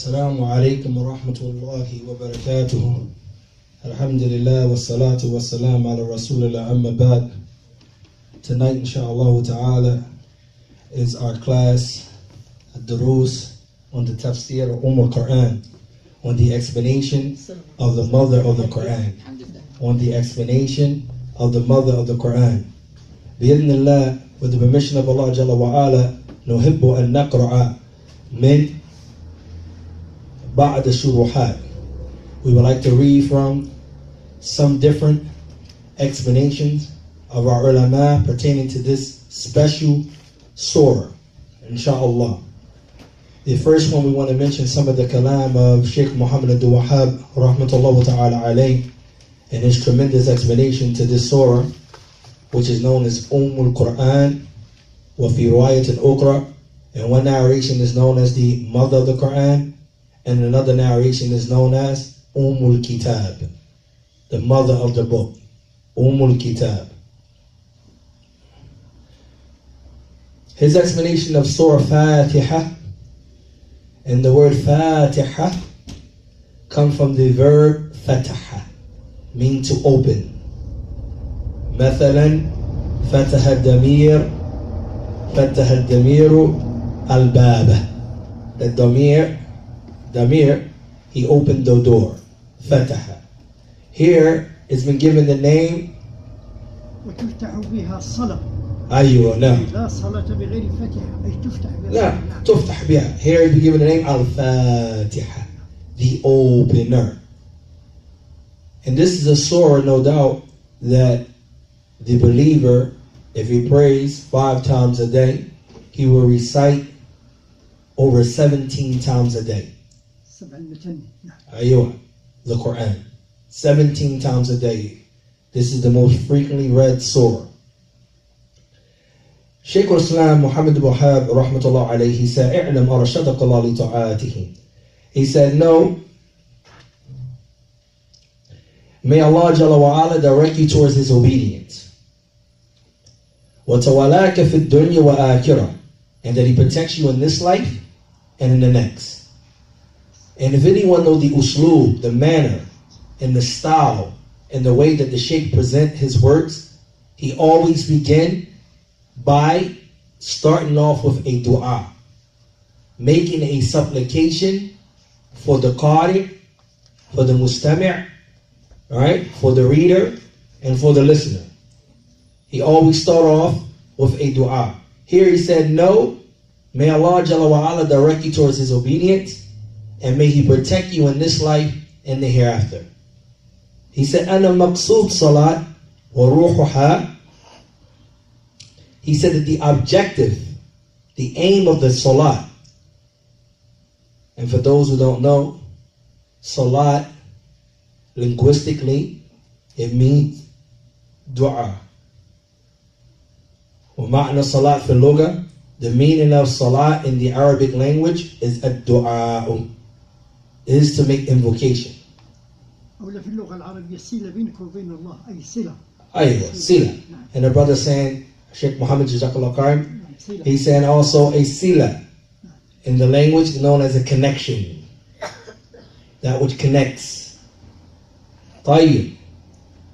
Assalamu alaikum wa rahmatullahi wa barakatuh. Alhamdulillah wa salatu wa salam ala rasulillah amma ba'd. Tonight, inshallah ta'ala, is our class, Ad-Durus, on the tafsir of Qur'an, on the explanation of the mother of the Qur'an. On the explanation of the mother of the Qur'an. Bi-idhnillah, with the permission of Allah Jalla wa Ala, nuhibbu an naqra'a min ba'd shuruhat. We would like to read from some different explanations of our ulama pertaining to this special surah, inshallah. The first one we want to mention some of the kalam of Shaykh Muhammad Abdul Wahhaab, rahmatullah ta'ala alayh, and his tremendous explanation to this surah, which is known as Qur'an, wa fi riwayat al-ukhra, and one narration is known as the mother of the Qur'an, and another narration is known as Kitab, the mother of the book, Kitab. His explanation of Surah Fatihah, and the word Fatihah come from the verb fataha, mean to open. مثلا فتح الدمير الباب. The damir, he opened the door. Fataha. Here it's been given the name. وتفتح بها الصلاة. أيوة نعم. لا صلاة بغير فتحة أي تفتح بها. لا تفتح بها. Here it's been given the name Al-Faatihah, the opener. And this is a surah, no doubt, that the believer, if he prays 5 times a day, he will recite over 17 times a day. Aywa, the Qur'an. 17 times a day. This is the most frequently read surah. Shaykh al-Islam Muhammad Abu Zayd, rahmatullah alayhi, he said, "I'lam arshadaka Allah li ta'atihi." He said, "No. May Allah Jalla wa Ala direct you towards His obedience. وَتَوَلَاكَ فِي الدُّنْيَا وَآخِرَةٍ, and that He protects you in this life and in the next." And if anyone knows the usloob, the manner, and the style, and the way that the Shaykh present his words, he always begin by starting off with a dua, making a supplication for the qari, for the mustami', right, for the reader, and for the listener. He always start off with a dua. Here he said, "No, may Allah Jalla wa Ala direct you towards His obedience, and may He protect you in this life and the hereafter." He said, "Ana maqsood salat wa ruhuha." He said that the objective, the aim of the salat, and for those who don't know, salat, linguistically, it means dua. ومعنى صلاة في اللغة, the meaning of salat in the Arabic language is ad-du'a, is to make invocation. أولا في اللغة العربية صلة بينك وبين الله أي صلة. أيوة صلة. And the brother saying, Shaykh Muhammad Jazakallah Karim, he's saying also a sila in the language known as a connection, that which connects. طيب.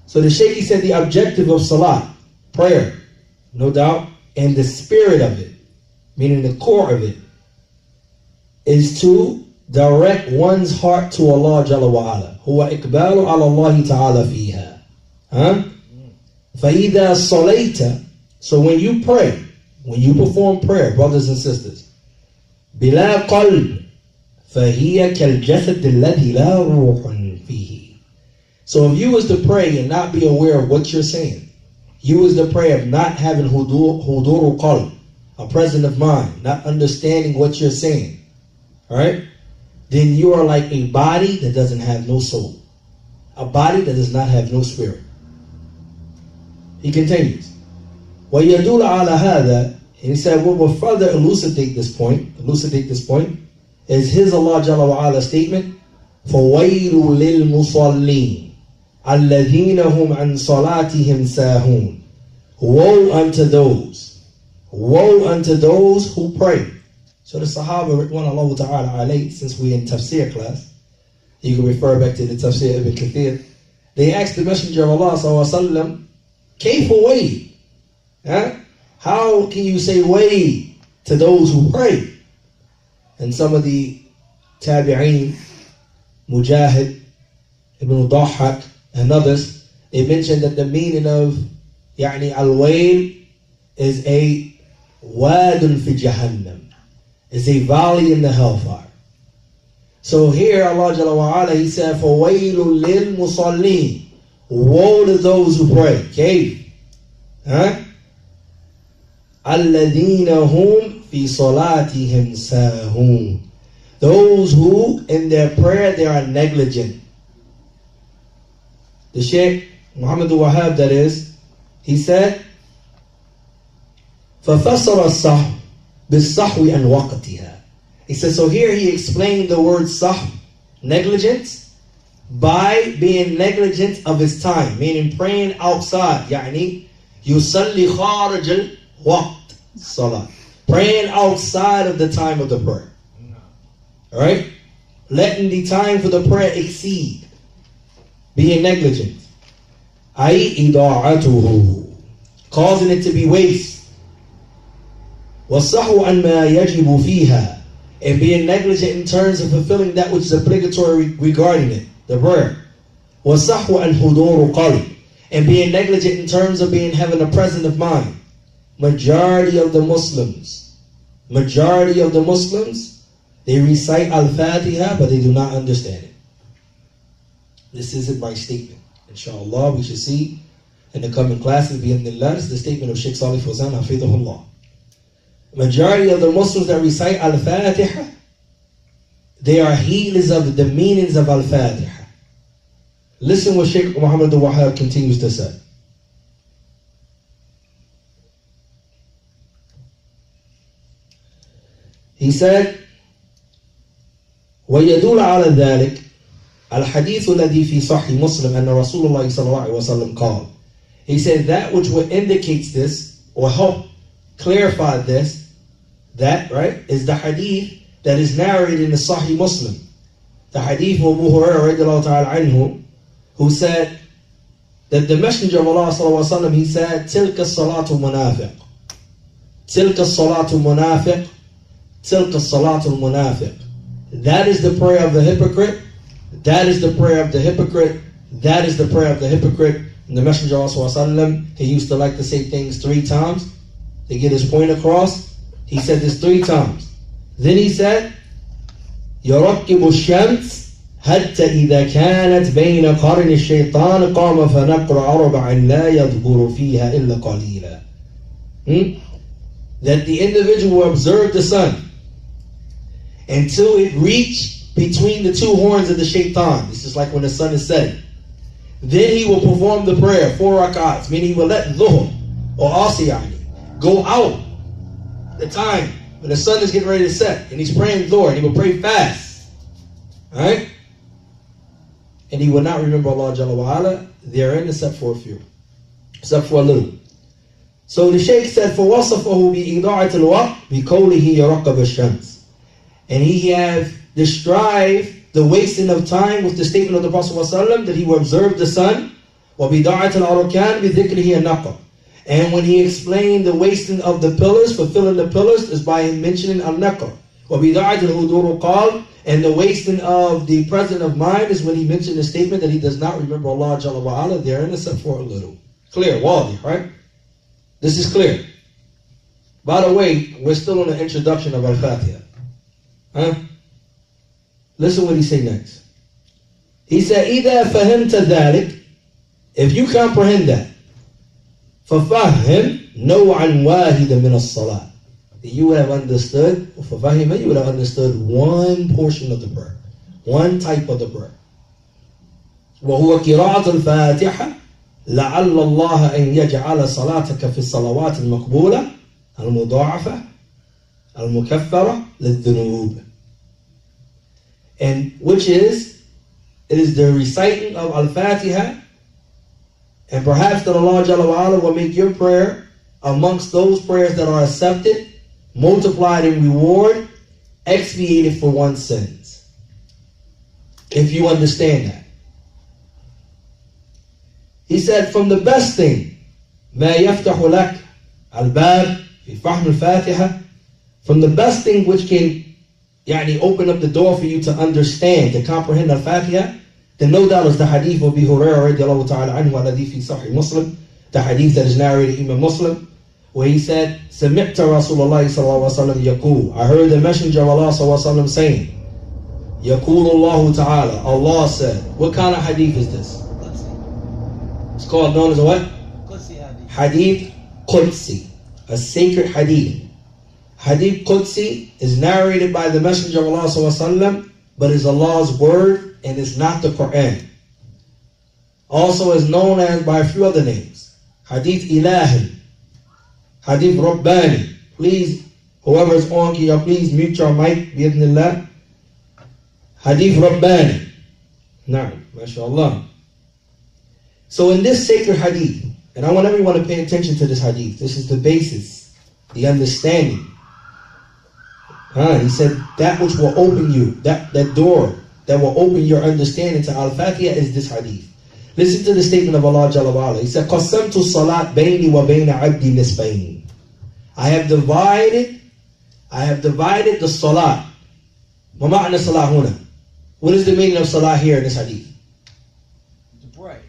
So the Shaykh, he said the objective of salat, prayer, no doubt, and the spirit of it, meaning the core of it, is to direct one's heart to Allah Jalla wa Ala. Huwa iqbalu ala Allah ta'ala fiha. فَإِذَا صَلَيْتَ, so when you pray, when you perform prayer, brothers and sisters, بِلَا قَلْبٍ فَهِيَ كَالْجَسَدِ الَّذِي لَا رُوحٌ فِيهِ. So if you was to pray and not be aware of what you're saying, you was to pray of not having hudurul qalb, a presence of mind, not understanding what you're saying, alright? Then you are like a body that doesn't have no soul, a body that does not have no spirit. He continues, وَيَدُولَ عَلَى هَذَا, and he said, what will further elucidate this point, is his Allah Jalla wa Ala statement, فَوَيْلُ لِلْمُصَلِّينَ الَّذِينَ هُمْ عَنْ صَلَاتِهِمْ سَاهُونَ. Woe unto those who pray So the Sahaba, Ridwanullah ta'ala alayhi, since we're in tafsir class, you can refer back to the tafsir ibn Kathir. They asked the Messenger of Allah sallallahu alaihi wasallam, Kayfa way? How can you say way to those who pray? And some of the tabi'een, Mujahid, Ibn Dahhak, and others, they mentioned that the meaning of al-wayl is a wadun fi jahannam, is a valley in the hellfire. So here Allah Jalla wa Ala, He said, فَوَيْلٌ لِلْمُصَلِّينَ, woe to those who pray. Okay? الَّذِينَ هُمْ فِي صَلَاتِهِمْ سَاهُونَ, those who in their prayer they are negligent. The Shaykh Muhammad Wahhaab, that is, he said, فَفَسَرَ الصَّحْوِ بِالصَّحْوِ عَنْ وَقْتِهَا. He said, so here he explained the word sahw, negligence, by being negligent of his time, meaning praying outside. يعني يصلي خارج الوقت صلاة, praying outside of the time of the prayer. Alright? Letting the time for the prayer exceed. Being negligent. أي إضاعته, causing it to be waste. والصحو عن ما يجب فيها, and being negligent in terms of fulfilling that which is obligatory regarding it, the prayer. وَالصَّحْوَ عَنْ حُضُورُ قَلْبٍ, and being negligent in terms of having a presence of mind. Majority of the Muslims, they recite Al-Faatihah, but they do not understand it. This isn't my statement. Inshallah, we should see in the coming classes, bi'idhnillah, this is the statement of Shaykh Saalih Fawzaan, hafidhahullah. Majority of the Muslims that recite Al-Faatihah, they are heedless of the meanings of Al-Faatihah. Listen what Shaykh Muhammad Wahhaab continues to say. He said, وَيَدُولَ عَلَى ذَلك الْحَدِيثُ الَّذِي فِي صَحِّ مُسْلِمٍ أَنَّ رَسُولَ اللَّهِ صَلَّى اللَّهُ عَلَيْهِ وَسَلَّمَ قال. He said that which would indicates this, or help clarify this, that, right, is the hadith that is narrated in the Sahih Muslim. The hadith of Abu Hurairah radiallahu ta'ala anhu, who said that the Messenger of Allah sallallahu alaihi wasallam, he said, تِلْكَ الصَّلَاةُ munafiq, تِلْكَ الصَّلَاةُ munafiq, تِلْكَ الصَّلَاةُ munafiq. That is the prayer of the hypocrite. That is the prayer of the hypocrite. That is the prayer of the hypocrite. And the Messenger of Allah sallallahu alaihi wasallam, he used to like to say things 3 times to get his point across. He said this 3 times. Then he said, يَرَكِّبُ الشَّمْسِ حَتَّى إِذَا كَانَتْ بَيْنَ قَرْنِ الشَّيْطَانِ قَامَ فَنَقْرَ أَرْبَعًا لَا يَذْكُرُ فِيهَا إِلَّا قَلِيلًا. That the individual will observe the sun until it reached between the 2 horns of the shaitan. This is like when the sun is setting. Then he will perform the prayer, 4 rak'ats, meaning he will let dhuhr or asiyani go out the time when the sun is getting ready to set, and he's praying dhuhr, and he will pray fast. Alright? And he will not remember Allah Jalla wa Ala therein except for a few. Except for a little. So the Shaykh said, فَوَصَفَهُ بِإِضَاعَةِ الْوَقْتِ بِقَوْلِهِ يَرَقَّبَ الشَّمْسِ. And he have described the wasting of time with the statement of the Prophet ﷺ that he will observe the sun. وَبِضَاعَةِ الْأَرْكَانِ بِذِكْرِهِ النَّقَبِ. And when he explained the wasting of the pillars, fulfilling the pillars, is by him mentioning al-naqr. وَبِضَاعَةِ الْهُدُورُ قَالْ. And the wasting of the presence of mind is when he mentioned the statement that he does not remember Allah Jalla wa Ala therein except for a little. Clear, wadi, right? This is clear. By the way, we're still on the introduction of Al-Faatihah. Listen what he say next. He said, إِذَا فَهِمْتَ ذَلِكَ, if you comprehend that, فَفَهِمْ نَوْعًا وَاحِدًا مِنَ الصَّلَاةِ, you would have understood, فَفَهِمَ, you would have understood one portion of the prayer, one type of the prayer. وَهُوَ قِرَاءَةُ الْفَاتِحَةِ لَعَلَّ اللَّهَ أَنْ يَجْعَلَ صَلَاتَكَ فِي الصَّلَوَاتِ الْمَقْبُولَةِ الْمُضَاعَفَةِ الْمُكَفَّرَةِ لِلذُّنُوبِ. And which is, it is the reciting of Al-Faatihah, and perhaps that Allah Jalla wa Ala will make your prayer amongst those prayers that are accepted, multiplied in reward, expiated for one's sins. If you understand that. He said, from the best thing, ما يفتح لك الباب في فهم الفاتحة, from the best thing which can open up the door for you to understand, to comprehend Al-Faatihah, then no doubt is the hadith of Abu Hurairah radiallahu ta'ala anhu alladhi fi Sahih Muslim, the hadith that is narrated Imam Muslim, where he said, سمعت رسول الله صلى الله عليه وسلم يقول, I heard the Messenger of Allah صلى الله عليه وسلم saying, يقول الله تعالى, Allah said. What kind of hadith is this? It's called, known as a what? Hadith Qudsi, a sacred hadith. Hadith Qudsi is narrated by the Messenger of Allah ﷺ, but is Allah's word and is not the Qur'an. Also is known as by a few other names. Hadith Ilahi, Hadith Rabbani. Please, whoever is on, can you please mute your mic, bi'idhnillah. Hadith Rabbani. Na'am, mashallah. So in this sacred hadith, and I want everyone to pay attention to this hadith. This is the basis, the understanding. He said that which will open you, that door that will open your understanding to Al-Faatihah is this hadith. Listen to the statement of Allah Jalla wa'ala. He said, قَسَّمْتُ الصَّلَاةِ بَيْنِي وَبَيْنَ عَبْدِي نِسْبَيْنِ. I have divided the salat. ما معنى salah هنا? What is the meaning of salah here in this hadith? To pray.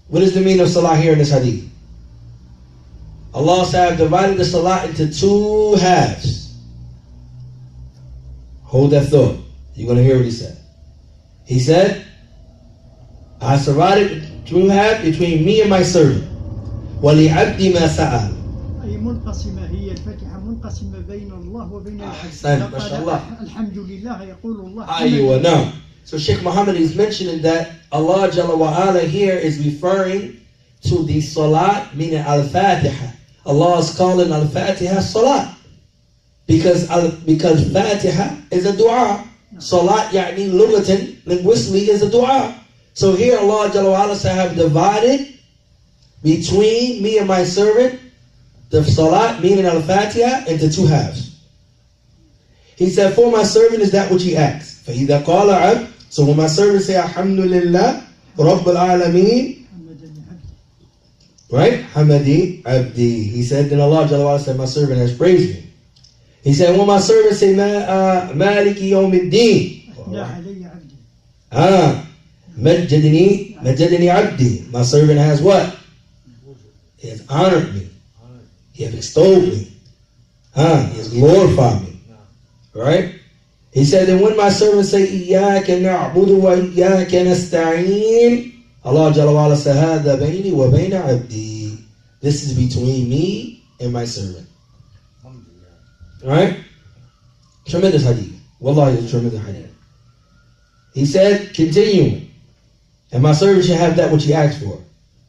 What is the meaning of salah here in this hadith? Allah said, I have divided the salah into two halves. Hold that thought. You're going to hear what he said. He said, I divided two halves between me and my servant. وَلِعَبْدِ مَا سَأَلَ. أي منقسمة هي الفاتحة منقسمة بين الله وبين أحسن ما شاء الله. الحمد لله يقول الله. أيوة now. So Shaykh Muhammad is mentioning that Allah Jalla wa'ala here is referring to the salat, meaning Al-Faatihah. Allah is calling Al-Faatihah salat. Because Fatiha is a dua. Salat يعني lugatan, linguistically is a dua. So here Allah Jalla wa'ala said, I have divided between me and my servant the salat, meaning Al-Fatiha, into two halves. He said, for my servant is that which he asks. فَإِذَا قَالَ عَبْدٌ. So when my servant say, Alhamdulillah, Rabb al-Alameen, right? Hamadi Abdi. He said, then Allah Jalla wa'ala said, my servant has praised me. He said, when my servant say, Maliki Yawmiddin, Majjadini Abdi. My servant has what? He has honored me. He has extolled me. He has glorified me. Right? He said, and when my servant say, Iyaka na'budu wa iyaka nasta'een, Allah Jalla wa'ala said, Hada bayni wa bayna abdi. This is between me and my servant. Right? Tremendous hadith. Wallahi, it's a tremendous hadith. He said, continuing, and my servant should have that which he asked for.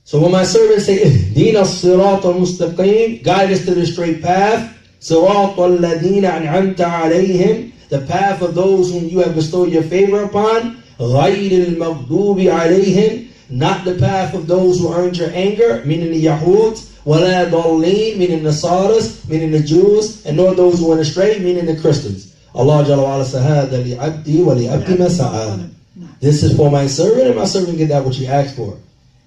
So when my servant say, Ihdina as-sirata al-mustaqim, guide us to the straight path, sirata alladhina an'amta alayhim, the path of those whom you have bestowed your favor upon, ghayr al-maghdubi alayhim, not the path of those who earned your anger, meaning the Yahuds, وَلَا ضَالِّينَ, meaning the Nasaras, meaning the Jews, and nor those who went astray, meaning the Christians. Allah Jalla wa'ala said, هَذَا لِعَبْدِي وَلِعَبْدِ مَا سَأَلَ. This is for my servant, and my servant get that which he asked for.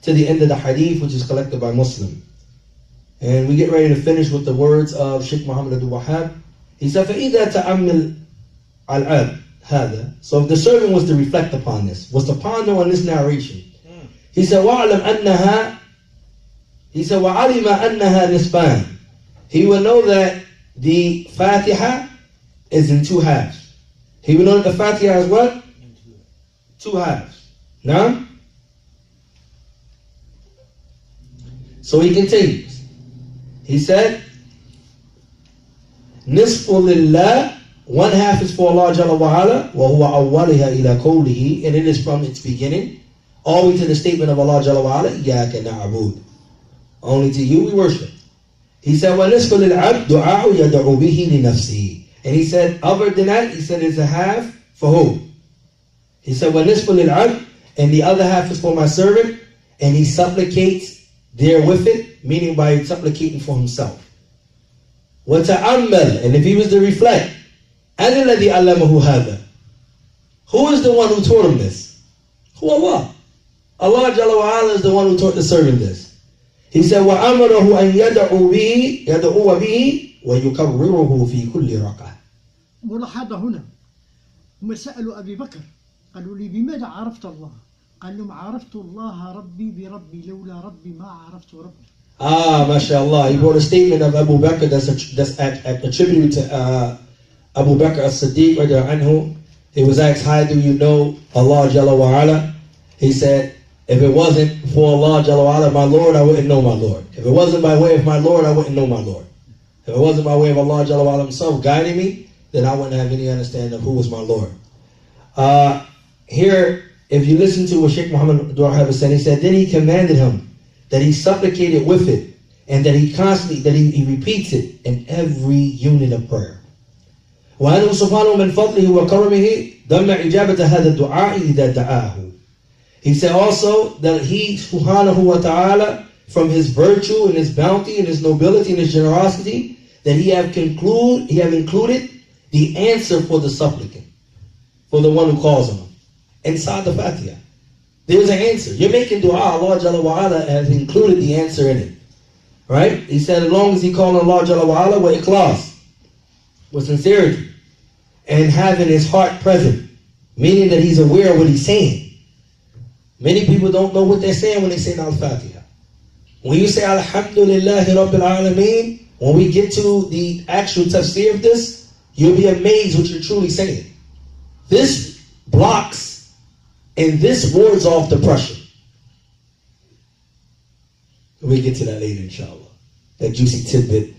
To the end of the hadith, which is collected by Muslim. And we get ready to finish with the words of Shaykh Muhammad Abdul Wahhaab. He said, فَإِذَا تَأَمِّلْ الْعَبْدِ هَذَا. So if the servant was to reflect upon this, was to ponder on this narration, he said, وَعْلَمْ أَنَّهَا. He said, وَعَلِمَ أَنَّهَا نِسْبَانِ. He will know that the Fatiha is in two halves. He will know that the Fatiha is what? Two halves. Now? So he continues. He said, نِصْفُ لِلَّهِ. One half is for Allah Jalla wa'ala, وَهُوَ أَوَّلِهَا إِلَى قَوْلِهِ. And it is from its beginning, all the way to the statement of Allah Jalla wa'ala, إِيَّاكَ نَعْبُدُ. Only to you we worship. He said, وَنِصْفُ لِلْعَبْدِ دُعَاءُ يَدْعُو بِهِ لِنَفْسِهِ. And he said, other than that, he said it's a half for who? He said, وَنِصْفُ لِلْعَبْدِ. And the other half is for my servant, and he supplicates there with it, meaning by supplicating for himself. وَتَأَمَّلْ. And if he was to reflect, أَنَا الَّذِي عَلَّمَهُ هَذَا. Who is the one who taught him this? Who Allah? Allah Jalla wa Ala is the one who taught the servant this. He said, وَأَمَرَهُ أَنْ يَدْعُوَ بِهِ وَيُكَرِّرُهُ فِي كُلِّ رَكَعَةٍ. ملاحظة هنا، هم سألوا أبي بكر قالوا لي بماذا عرفت الله؟ قال لهم عرفت الله ربي بربي لولا ربي ما عرفت ربي. MashaAllah. He brought a statement of Abu Bakr that's attributed to Abu Bakr as-Siddiq anhu. He was asked, how do you know Allah Jalla wa Ala? He said, if it wasn't for Allah Jalla wa Ala, my Lord, I wouldn't know my Lord. If it wasn't by way of my Lord, I wouldn't know my Lord. If it wasn't by way of Allah Jalla wa Ala himself guiding me, then I wouldn't have any understanding of who was my Lord. Here, if you listen to what Shaykh Muhammad Abdul said, he said, then he commanded him that he supplicated with it, and that he constantly, that he repeats it in every unit of prayer. وأنه سبحانه من فضله وكرمه ضمن إجابة هذا الدعاء إذا دعاه. He said also that he subhanahu wa ta'ala, from his virtue and his bounty and his nobility and his generosity, that he have included the answer for the supplicant, for the one who calls on him, inside the Faatihah. There's an answer. You're making dua, Allah Jalla wa Ala has included the answer in it. Right? He said as long as he called on Allah Jalla wa Ala with ikhlas, with sincerity, and having his heart present, meaning that he's aware of what he's saying. Many people don't know what they're saying when they say Al-Faatihah. When you say Alhamdulillahi Rabbil Alameen, when we get to the actual tafsir of this, you'll be amazed what you're truly saying. This blocks and this wards off depression. We'll get to that later, inshallah. That juicy tidbit,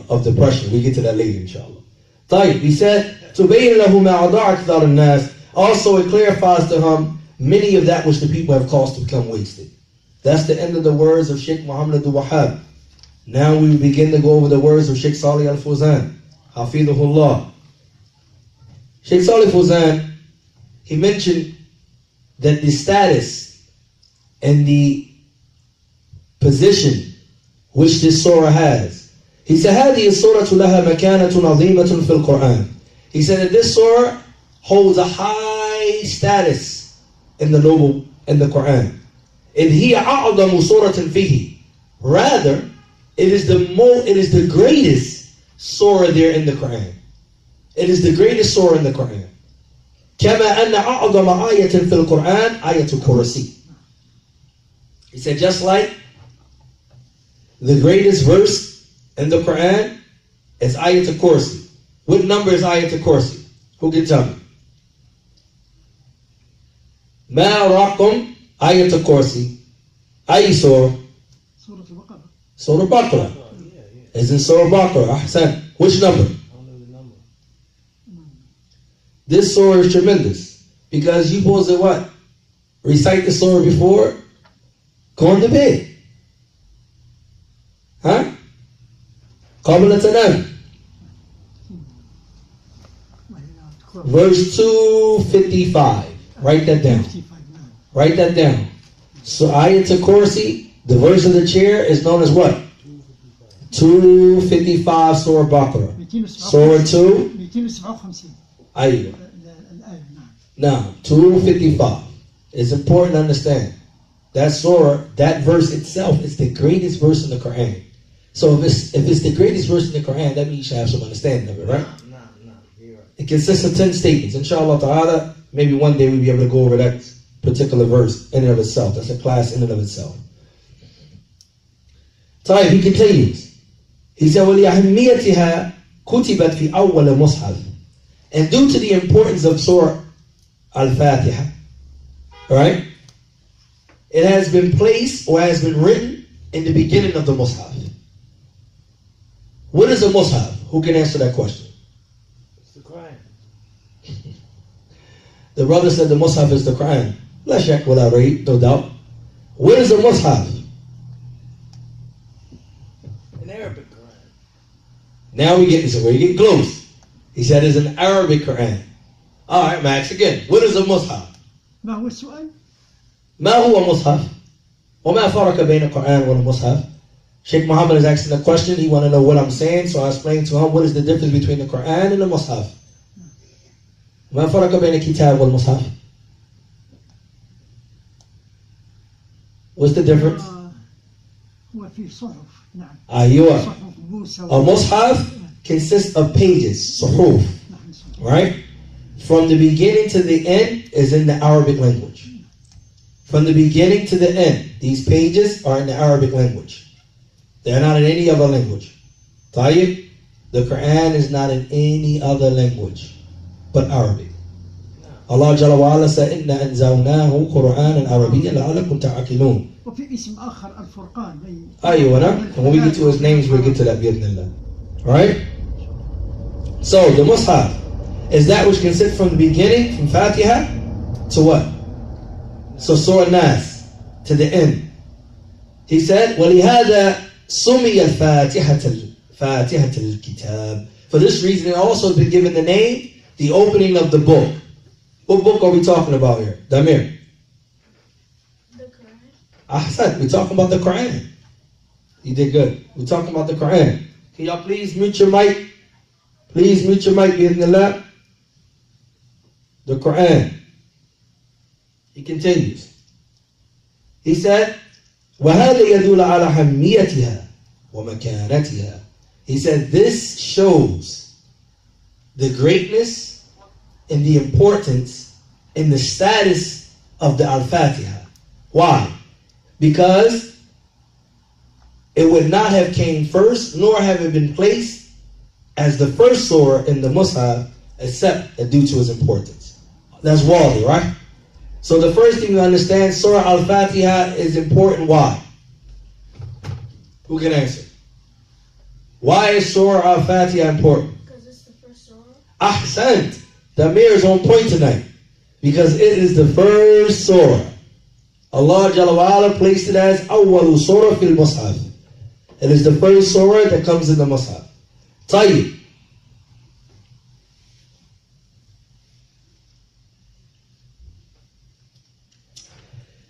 of depression. We'll get to that later, inshallah. طيب, he said, تُبَيْنَ لَهُ مَا أَضَاعَ أَكْثَرُ النَّاسِ. Also, it clarifies to him many of that which the people have caused to become wasted. That's the end of the words of Shaykh Muhammad Abdul Wahhaab. Now we begin to go over the words of Shaykh Saalih al-Fawzaan, Hafidhullah. Shaykh Saalih al-Fawzaan, he mentioned that the status and the position which this surah has. He said, هذه السورة لها مكانة عظيمة في القرآن. He said that this surah holds a high status in the Quran. إذ هي أعظم سورة فيه. Rather, it is the greatest surah there in the Quran. It is the greatest surah in the Quran. كما أن أعظم آية في القرآن آية الكرسي. He said, just like the greatest verse in the Quran is Ayat al-Kursi. What number is Ayat al-Kursi? Who can tell me? ما رقم آية الكرسي? أي surah? سورة البقرة. Surah Baqarah. It's in Surah Baqarah. Ahsan. Which number? This surah is tremendous. Because you supposed to what? Recite the surah before going to bed. Huh? قبل تنام. Verse 255. Write that down. Write that down. So Ayat al-Kursi, the verse of the chair, is known as what? 255 Surah Baqarah. Surah 2. 257. Ayah. Now, 255. It's important to understand. That surah, that verse itself is the greatest verse in the Quran. So if it's the greatest verse in the Quran, that means you should have some understanding of it, right? No, you're right. It consists of 10 statements. Inshallah ta'ala, maybe one day we'll be able to go over that particular verse in and of itself. That's a class in and of itself. طيب, he continues. He said, وَلِيَهْمِيَتِهَا كُتِبَتْ فِي أَوَّلِ مُصْحَفٍ. And due to the importance of Surah Al-Faatihah, right? It has been placed or has been written in the beginning of the Mus'haf. What is a Mus'haf? Who can answer that question? It's the Quran. The brother said the Mus'haf is the Quran. La shak wala raib, no doubt. What is a Mus'haf? An Arabic Quran. Now we're getting close. He said it's an Arabic Quran. All right, Max, again. What is a Mus'haf? ما هو السؤال؟ ما هو مصحف؟ وما فرق بين القرآن والمصحف? Shaykh Muhammad is asking a question. He want to know what I'm saying, so I explained to him what is the difference between the Quran and the Mus'haf. ما فرق بين الكتاب والمصحف? What's the difference? هو في صحف نعم. أيوة. صحف موسى. A mushaf consists of pages, suhuf, right? From the beginning to the end is in the Arabic language. From the beginning to the end, these pages are in the Arabic language. They're not in any other language. طيب? The Qur'an is not in any other language but Arabic. Allah Jalla wa Ala said, إِنَّا أَنزَلْنَاهُ قُرْآنًا عَرَبِيًّا لَعَلَّكُمْ تَعْقِلُونَ. وفي اسم آخر الفرقان. أيوة. When we get to his names, we'll get to that بإذن الله. Alright? So, the Mus'haf is that which consists from the beginning, from Fatiha, to what? So, Surah Nas, to the end. He said, وَلِهَذَا سُمِيَ الْفَاتِحَةَ الْكِتَابِ. For this reason, it also has been given the name, the opening of the book. What book are we talking about here? Damir. The Quran. Ahsan, we're talking about the Quran. You did good. We're talking about the Quran. Can y'all please mute your mic? Please mute your mic, bi'idhnillah. The Quran. He continues. He said, وَهَذَا يَدُولَ عَلَى حَمِّيَتِهَا وَمَكَانَتِهَا. He said, this shows the greatness and the importance and the status of the Al-Faatihah. Why? Because it would not have came first, nor have it been placed as the first surah in the Mus'haf, except due to its importance. That's wadi, right? So the first thing you understand, Surah Al-Faatihah is important. Why? Who can answer? Why is Surah Al-Faatihah important? Because it's the first surah. Ahsant. Damir is on point tonight. Because it is the first surah. Allah Jalla wa Ala placed it as awwalu surah fil Mus'haf. It is the first surah that comes in the Mus'haf. Tayyib.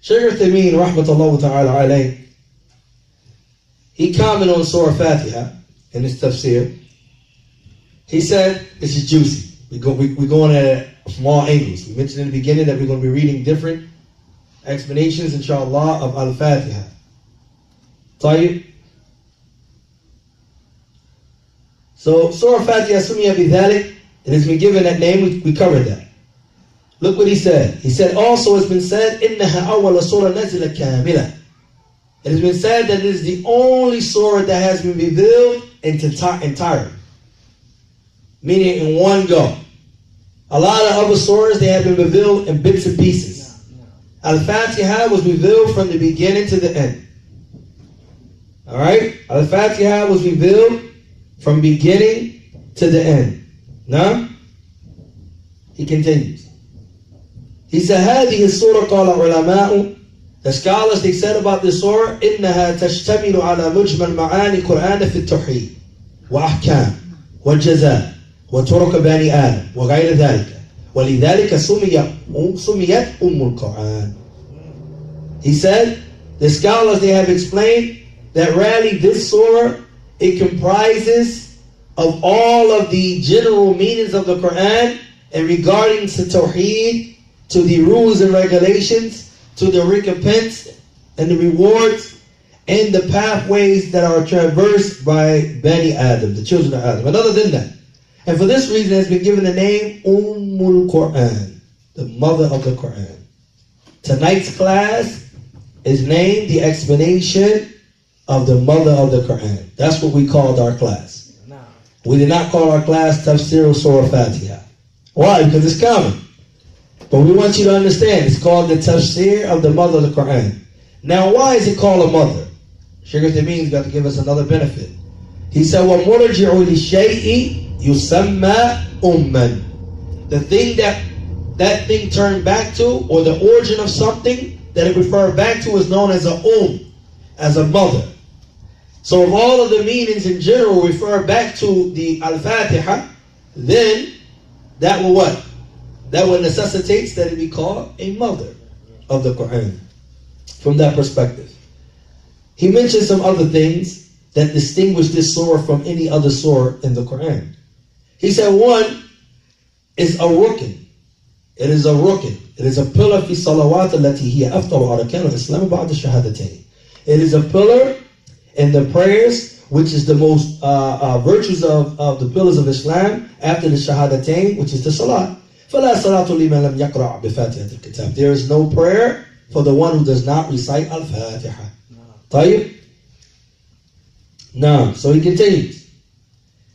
Shaykh Uthaymeen rahmatullahi ta'ala alayh, he commented on Surah Fatiha in his tafsir. He said, this is juicy. We're going at it from all angles. We mentioned in the beginning that we're going to be reading different explanations, inshallah, of Al-Fatiha. Tayyib. So, Surah Fatiha Sumiya Bidhalik, it has been given that name, we covered that. Look what he said. He said, also it's been said, إِنَّهَا أَوَّلَ سُورَةٍ نَزِلَ كَامِلَةً. It has been said that it is the only surah that has been revealed entirely. Meaning in one go. A lot of other surahs, they have been revealed in bits and pieces. Al-Fatiha was revealed from the beginning to the end. Alright? Al-Fatiha was revealed from beginning to the end. Now, he continues. He said, هذه السورة قال علماء. The scholars, they said about this surah, إنها تشتمل على مجمل معاني القرآن في التوحيد وأحكام والجزاء وطرق بني آدم وغير ذلك ولذلك سميت القرآن. He said, the scholars, they have explained that really this surah, it comprises of all of the general meanings of the Quran and regarding to Tawheed, to the rules and regulations, to the recompense and the rewards, and the pathways that are traversed by Bani Adam, the children of Adam. And other than that, and for this reason, it has been given the name Qur'an, the mother of the Quran. Tonight's class is named the explanation of the mother of the Quran. That's what we called our class. We did not call our class Tafsir Surah Fatiha. Why? Because it's common. But we want you to understand, it's called the Tafsir of the mother of the Quran. Now, why is it called a mother? Shaykh Uthaymeen's got to give us another benefit. He said, وَمُرْجِعُ لِشَيْءِ يُسَمَّى أُمًّا. The thing that thing turned back to, or the origin of something that it referred back to, is known as a as a mother. So if all of the meanings in general refer back to the Al-Fatiha, then that will what? That will necessitates that it be called a mother of the Quran. From that perspective. He mentioned some other things that distinguish this surah from any other surah in the Quran. He said one is a rukn It is a rukn. It is a pillar في الصلوات التي هي أفضل أركان الإسلام بعد الشهادتين. It is a pillar in the prayers which is the most virtues of the pillars of Islam after the shahadatain, which is the salat. فلا صلاة لمن لم يقرأ بفاتحة الكتاب. There is no prayer for the one who does not recite Al-Fatiha. طيب? Now, so he continues.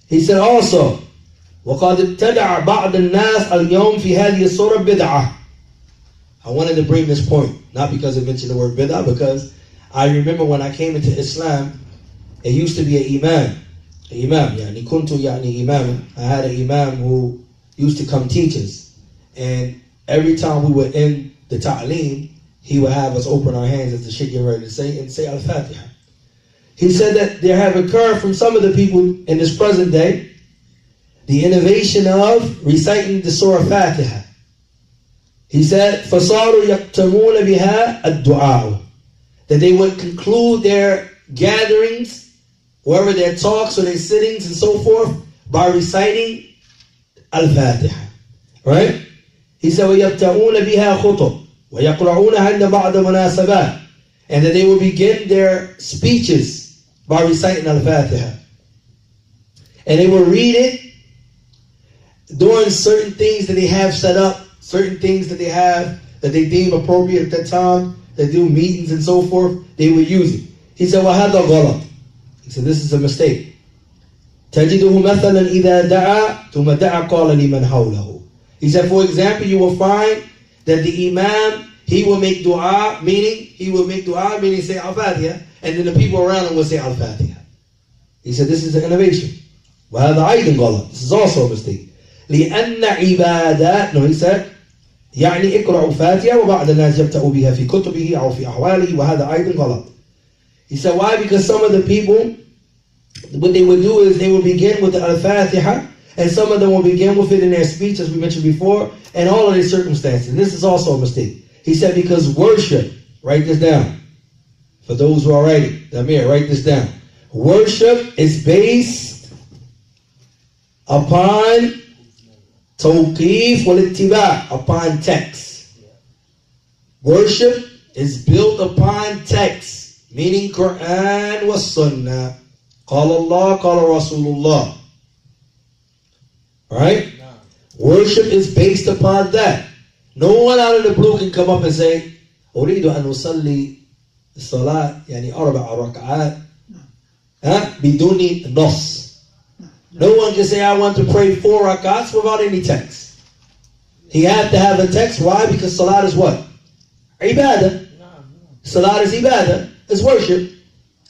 He said also, وقد ابتدع بعض الناس اليوم في هذه الصورة بدعة. I wanted to bring this point, not because it mentioned the word bid'ah, because I remember when I came into Islam, it used to be an imam. يعني كنت يعني imam. I had an imam who used to come teach us. And every time we were in the ta'aleem, he would have us open our hands as the Shaykh getting ready to say, and say Al-Faatihah. He said that there have occurred from some of the people in this present day, the innovation of reciting the Surah Fatiha. He said, فَصَارُوا يَقْتَمُونَ بِهَا الدُّعَاءُ. That they would conclude their gatherings, wherever their talks or their sittings and so forth, by reciting Al-Fatiha. Right? He said, وَيَبْتَعُونَ بِهَا خُطُبْ وَيَقْرَعُونَهَا عِنْدَ بَعْضَ مُنَاسَبَاتٍ. And that they will begin their speeches by reciting Al-Fatiha. And they will read it during certain things that they have set up, certain things that they have, that they deem appropriate at that time, they do meetings and so forth, they will use it. He said, وَهَذَا غَلَط. He said, this is a mistake. تَجِدُهُ مَثَلًا إِذَا دَعَى ثُمَّ دَعَى قَالَ لِمَنْ حَوْلَهُ. He said, for example, you will find that the imam, he will make dua, meaning say Al-Fatiha, and then the people around him will say Al-Fatiha. He said, this is an innovation. وَهَذَا أَيْضًا غَلَط. This is also a mistake. لأن عبادات, no, he said, يعني اقرأوا فاتحة وبعض الناس يبتأوا بها في كتبه أو في أحواله وهذا أيضا غلط. He said, why? Because some of the people, what they would do is they would begin with the Al-Fatiha, and some of them will begin with it in their speech, as we mentioned before, and all of these circumstances. And this is also a mistake. He said, because worship, write this down. For those who are writing, Damir, write this down. Worship is based upon Tawqif wal-ittiba', upon text. Worship is built upon text, meaning Qur'an wa Sunnah. Qala Allah, qala Rasulullah. Right? Worship is based upon that. No one out of the blue can come up and say, أريد أن أصلي الصلاة يعني 4 ركعات بدون نص. No one can say, I want to pray 4 rakats without any text. He had to have a text. Why? Because salat is what? Ibadah. Salat is ibadah. It's worship.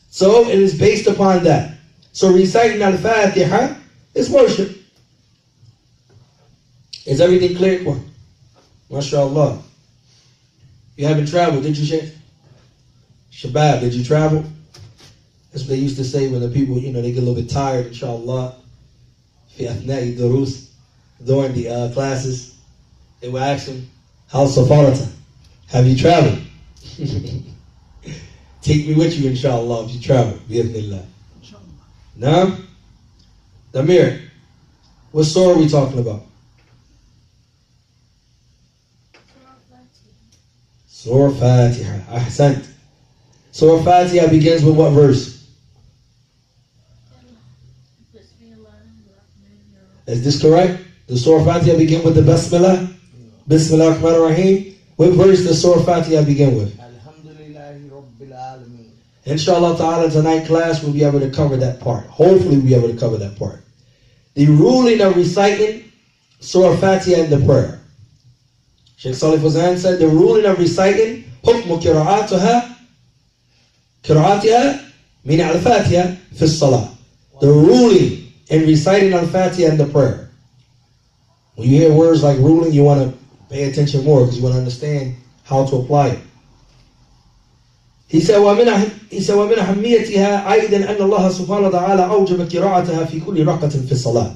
So it is based upon that. So reciting Al-Fatiha is worship. Is everything clear? MashaAllah. You haven't traveled, did you, Shaykh? Shabab, did you travel? That's what they used to say when the people, they get a little bit tired, inshallah. في أثناء الدروس, during the classes, they would ask him, how's safarata? Have you traveled? Take me with you, inshallah, if you travel. Bi'idhnillah. Now, Damir, what surah are we talking about? Surah Fatiha. Ahsant. Surah Fatiha begins with what verse? Is this correct? Does Surah Fatiha begin with the Basmalah? Bismillah ar-Rahman ar-Rahim. What verse does Surah Fatiha begin with? Alhamdulillahi Rabbil Alameen. Inshallah ta'ala, tonight class we'll be able to cover that part. Hopefully we'll be able to cover that part. The ruling of reciting Surah Fatiha in the prayer. Shaykh Saalih Fawzaan said the ruling of reciting حكم قراءتها من Al-Fatiha في الصلاة. The ruling in reciting Al-Fatiha in the prayer. When you hear words like ruling, you want to pay attention more because you want to understand how to apply it. He said, وَمِنْ أَهَمِّيَتِهَا أَيْضًا أَنَّ اللَّهَ سُبْحَانَهُ وَتَعَالَى أَوْجَبَ قِرَاءَتَهَا فِي كُلِّ رَكْعَةٍ فِي الصَّلَاةِ.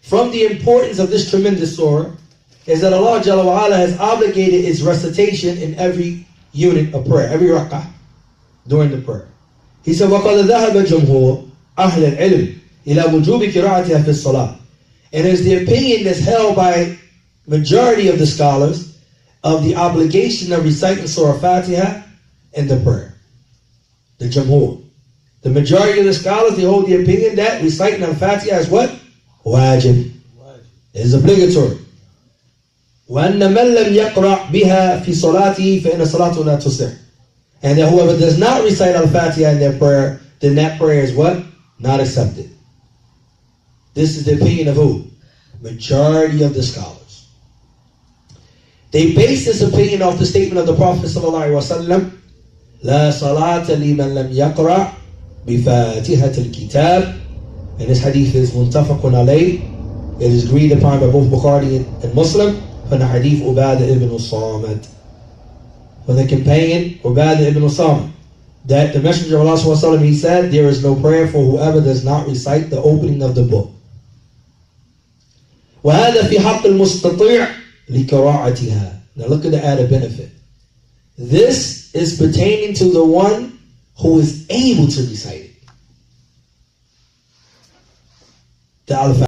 From the importance of this tremendous surah is that Allah Jalla wa Ala has obligated its recitation in every unit of prayer, every rak'ah during the prayer. He said, وَقَدْ ذَهَبَ جُمْهُورُ أَهْلِ الْعِلْمِ إِلَى وُجُوبِ قِرَاءَتِهَا فِي الصَّلَاةِ. And it's the opinion that's held by majority of the scholars, of the obligation of reciting Surah Al-Faatihah in the prayer. The Jamhur. The majority of the scholars, they hold the opinion that reciting Al-Faatihah is what? Wajib. It is obligatory. وَأَنَّ مَنْ لَمْ يَقْرَأْ بِهَا فِي صَلَاتِهِ فَإِنَّ صَلَاتُهُ لَا تُصِحُ. And that whoever does not recite Al-Faatihah in their prayer, then that prayer is what? Not accepted. This is the opinion of who? Majority of the scholars. They base this opinion off the statement of the Prophet ﷺ, لا صلاة لمن لم يقرأ بفاتحة الكتاب. And this hadith is muntafaqun alayh. It is agreed upon by both Bukhari and Muslim from the hadith Ubadah ibn Samit, from the companion Ubadah ibn Samit, that the Messenger of Allah ﷺ, he said, there is no prayer for whoever does not recite the opening of the book. وَهَذَا فِي حَقِّ الْمُسْتَطِيعِ لِكَرَاعَتِهَا. Now look at the added benefit. This is pertaining to the one who is able to recite it. The